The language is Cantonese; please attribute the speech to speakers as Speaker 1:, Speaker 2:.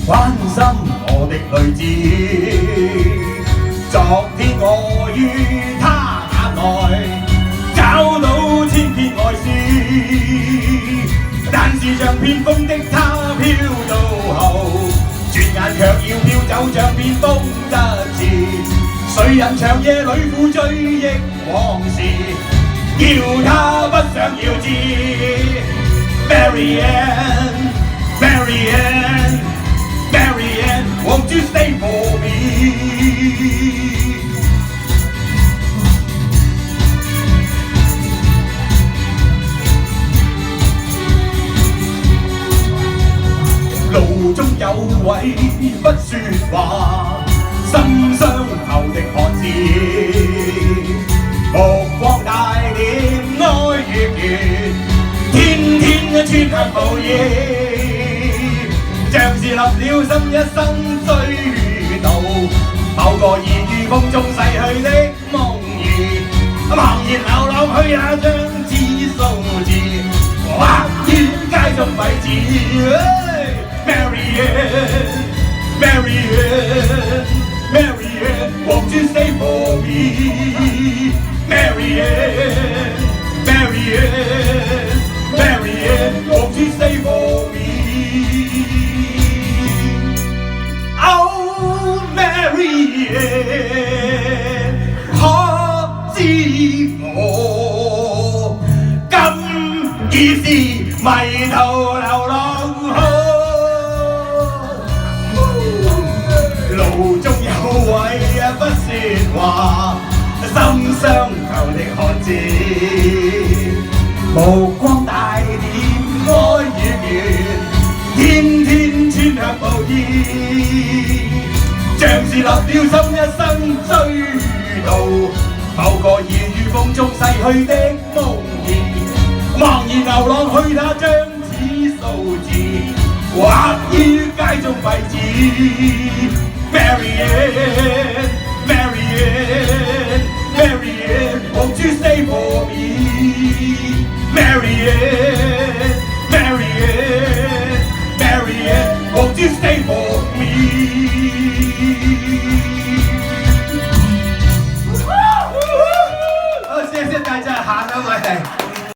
Speaker 1: 關心我的女子。昨天我於她眼內找到千篇愛詩，但是像偏風的她飄到後，轉眼卻要飄走，像變風一次。誰人長夜裏苦追憶往事，叫他不想要知。Marianne, Marianne, Marianne, won't you stay for me? 路中有位不說話，心傷後的漢子，目光大點愛月圓，天天穿向無言，像是立了心一生追悼某個已於風中逝去的夢兒，茫然流浪去那張紙數字，畫於街中廢紙。Marianne, Marianne, Marianne, won't you stay for me? Marianne, Marianne, Marianne, won't you stay for me? Oh, Marianne, 可知我今已是迷途流浪。路中有位不說話，心傷後的漢子，目光大點愛與緣，天天穿向無言，像是立了心一生追悼某個已於風中逝去的夢兒，茫然流浪去那張紙數字，畫於街中廢紙。Marianne, Marianne, Marianne, won't you stay for me? Marianne.